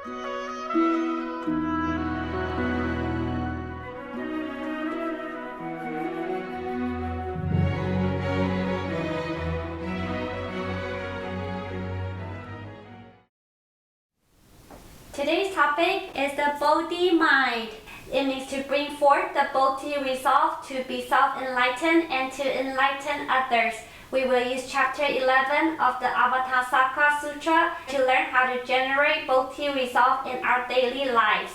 Today's topic is the Bodhi Mind. It means to bring forth the Bodhi resolve to be self-enlightened and to enlighten others. We will use chapter 11 of the Avatamsaka Sutra to learn how to generate Bodhi resolve in our daily lives.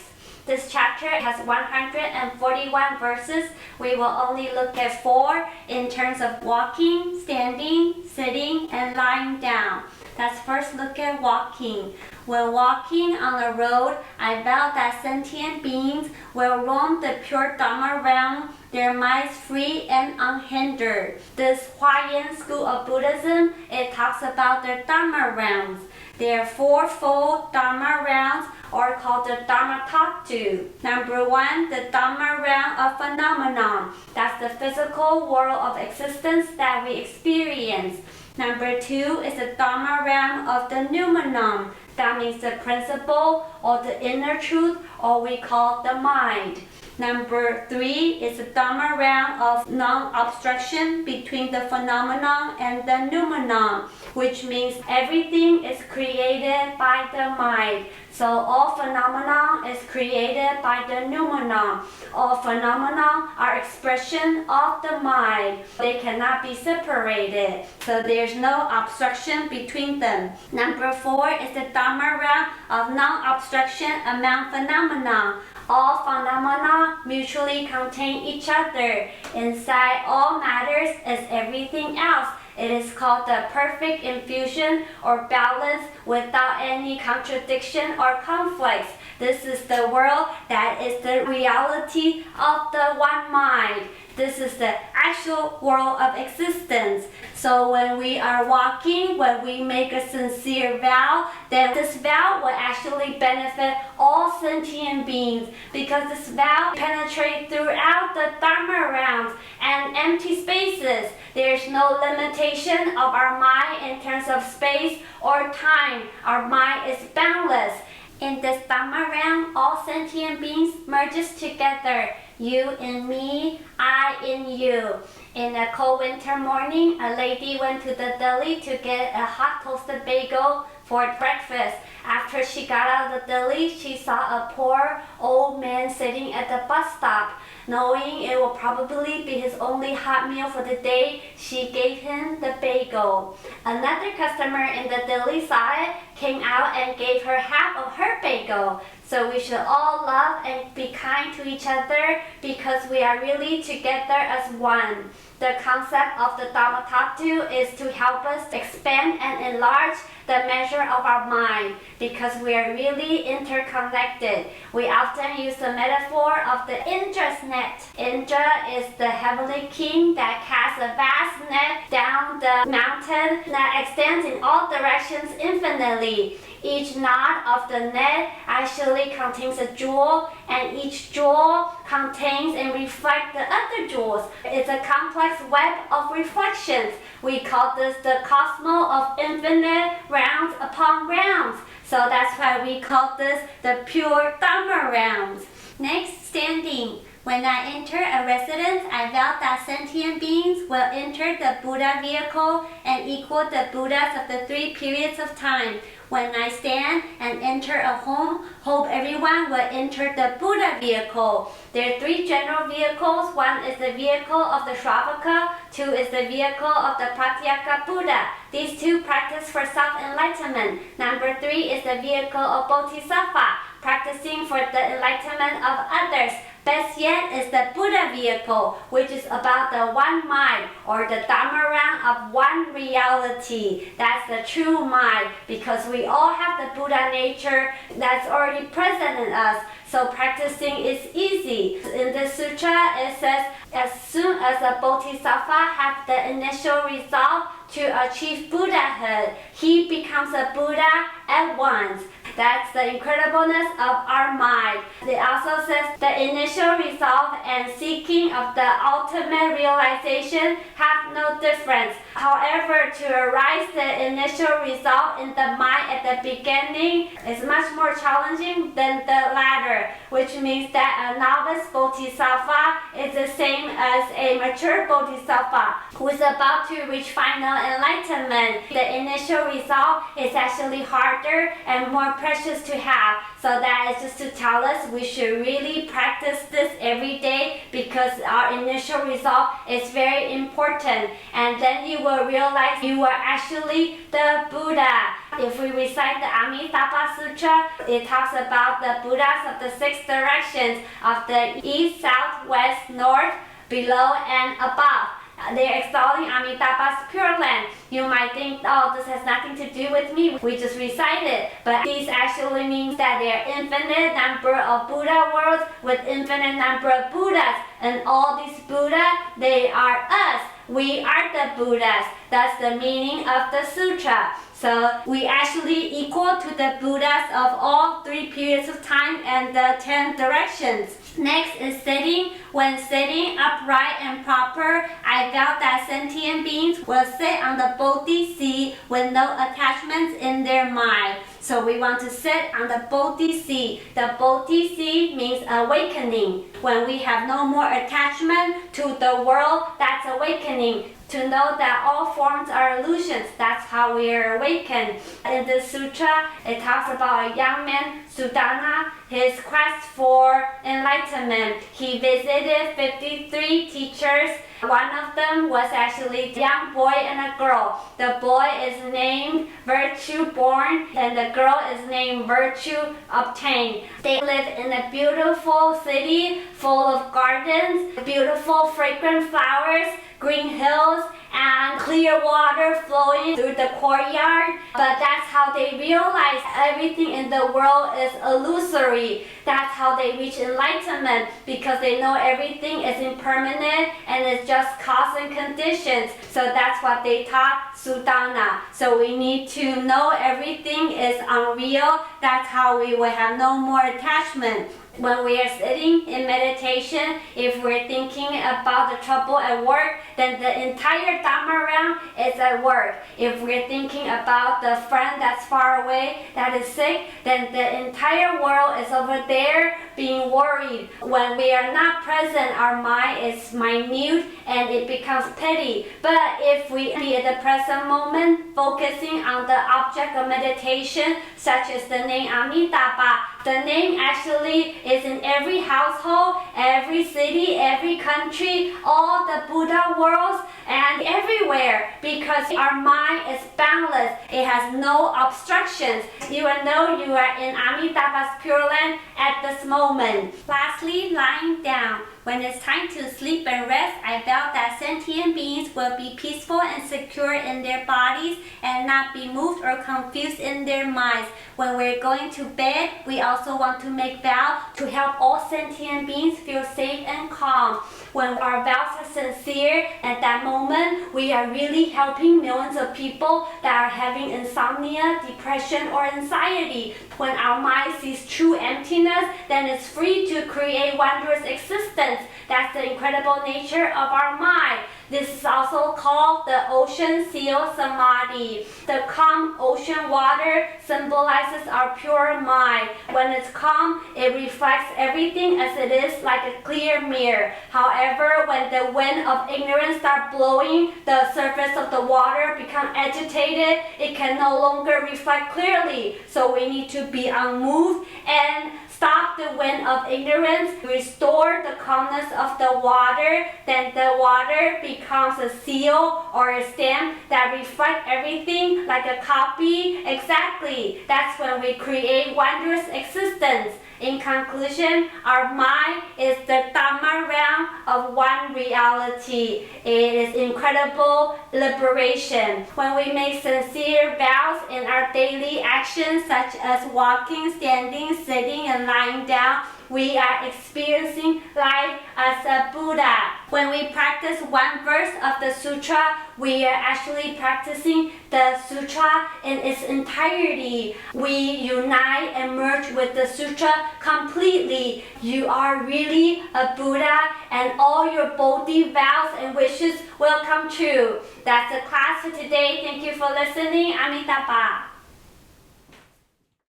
This chapter has 141 verses. We will only look at 4 in terms of walking, standing, sitting, and lying down. Let's first look at walking. When walking on a road, I vow that sentient beings will roam the pure Dharma realm, their minds free and unhindered. This Huayan school of Buddhism, it talks about the Dharma realms. There are 4-fold Dharma realms, or called the Dharma Tattva. Number 1, the Dharma realm of phenomenon. That's the physical world of existence that we experience. Number 2 is the Dharma realm of the noumenon. That means the principle or the inner truth, or we call the mind. Number 3 is the Dharma realm of non-obstruction between the phenomenon and the noumenon, which means everything is created by the mind. So all phenomena is created by the noumenon. All phenomena are expression of the mind. They cannot be separated. So there's no obstruction between them. Number 4 is the Dharma realm of non-obstruction among phenomena. All phenomena mutually contain each other. Inside all matters is everything else. It is called the perfect infusion or balance without any contradiction or conflicts. This is the world that is the reality of the one mind. This is the actual world of existence. So when we are walking, when we make a sincere vow, then this vow will actually benefit all sentient beings, because this vow penetrates throughout the Dharma realms and empty spaces. There's no limitation of our mind in terms of space or time. Our mind is boundless. In this Dharma realm, all sentient beings merges together. You in me, I in you. In a cold winter morning, a lady went to the deli to get a hot toasted bagel for breakfast. After she got out of the deli, she saw a poor old man sitting at the bus stop. Knowing it will probably be his only hot meal for the day, she gave him the bagel. Another customer in the deli saw it, came out and gave her half of her bagel. So we should all love and be kind to each other, because we are really together as one. The concept of the Dharma Tattva is to help us expand and enlarge the measure of our mind, because we are really interconnected. We often use the metaphor of the Indra's net. Indra is the heavenly king that casts a vast net down the mountain that extends in all directions infinitely. Each knot of the net actually contains a jewel, and each jewel contains and reflects the other jewels. It's a complex web of reflections. We call this the cosmos of infinite realms upon realms. So that's why we call this the pure Dharma realms. Next, standing. When I enter a residence, I vow that sentient beings will enter the Buddha vehicle and equal the Buddhas of the 3 periods of time. When I stand and enter a home, hope everyone will enter the Buddha vehicle. There are 3 general vehicles. 1 is the vehicle of the Shravaka, 2 is the vehicle of the Pratyeka Buddha. These 2 practice for self-enlightenment. Number 3 is the vehicle of Bodhisattva, practicing for the enlightenment of others. Best yet is the Buddha vehicle, which is about the one mind, or the Dharma realm of one reality. That's the true mind, because we all have the Buddha nature that's already present in us. So practicing is easy. In the sutra, it says, as soon as a bodhisattva has the initial resolve to achieve Buddhahood, he becomes a Buddha at once. That's the incredibleness of our mind. It also says the initial resolve and seeking of the ultimate realization have no difference. However, to arise the initial resolve in the mind at the beginning is much more challenging than the latter, which means that a novice bodhisattva is the same as a mature bodhisattva who is about to reach final enlightenment. The initial resolve is actually harder and more precious to have. So that is just to tell us we should really practice this every day, because our initial resolve is very important. And then you will realize you are actually the Buddha. If we recite the Amitabha Sutra, it talks about the Buddhas of the 6 directions of the east, south, west, north, below, and above. They're extolling Amitabha's Pure Land. You might think, oh, this has nothing to do with me, we just recite it. But these actually means that there are infinite number of Buddha worlds with infinite number of Buddhas. And all these Buddhas, they are us. We are the Buddhas. That's the meaning of the sutra. So we actually equal to the Buddhas of all 3 periods of time and the 10 directions. Next is sitting. When sitting upright and proper, I vow that sentient beings will sit on the Bodhi seat with no attachments in their mind. So we want to sit on the Bodhi seat. The Bodhi seat means awakening. When we have no more attachment to the world, that's awakening. To know that all forms are illusions, that's how we are awakened. In this sutra, it talks about a young man, Sudana, his quest for enlightenment. He visited 53 teachers. One of them was actually a young boy and a girl. The boy is named Virtue Born and the girl is named Virtue Obtained. They live in a beautiful city full of gardens, beautiful fragrant flowers, green hills, and clear water flowing through the courtyard. But that's how they realize everything in the world is illusory. That's how they reach enlightenment, because they know everything is impermanent and it's just cause and conditions. So that's what they taught Sudana. So we need to know everything is unreal. That's how we will have no more attachment. When we are sitting in meditation, if we're thinking about the trouble at work, then the entire Dharma realm is at work. If we're thinking about the friend that's far away, that is sick, then the entire world is over there being worried. When we are not present, our mind is minute and it becomes petty. But if we be at the present moment, focusing on the object of meditation, such as the name Amitabha, the name actually is in every household, every city, every country, all the Buddha worlds, and everywhere, because our mind is boundless. It has no obstructions. You will know you are in Amitabha's Pure Land at this moment. Lastly, lying down. When it's time to sleep and rest, I vow that sentient beings will be peaceful and secure in their bodies and not be moved or confused in their minds. When we're going to bed, we also want to make vows to help all sentient beings feel safe and calm. When our vows are sincere, at that moment, we are really helping millions of people that are having insomnia, depression, or anxiety. When our mind sees true emptiness, then it's free to create wondrous existence. That's the incredible nature of our mind. This is also called the ocean seal samadhi. The calm ocean water symbolizes our pure mind. When it's calm, it reflects everything as it is, like a clear mirror. However, when the wind of ignorance starts blowing, the surface of the water becomes agitated. It can no longer reflect clearly. So we need to be unmoved and stop the wind of ignorance, restore the calmness of the water, then the water becomes a seal or a stamp that reflects everything like a copy. Exactly. That's when we create wondrous existence. In conclusion, our mind is the Dharma realm of one reality. It is incredible liberation. When we make sincere vows in our daily actions, such as walking, standing, sitting, and lying down, we are experiencing life as a Buddha. When we practice one verse of the sutra, we are actually practicing the sutra in its entirety. We unite and merge with the sutra completely. You are really a Buddha, and all your Bodhi vows and wishes will come true. That's the class for today. Thank you for listening. Amitabha.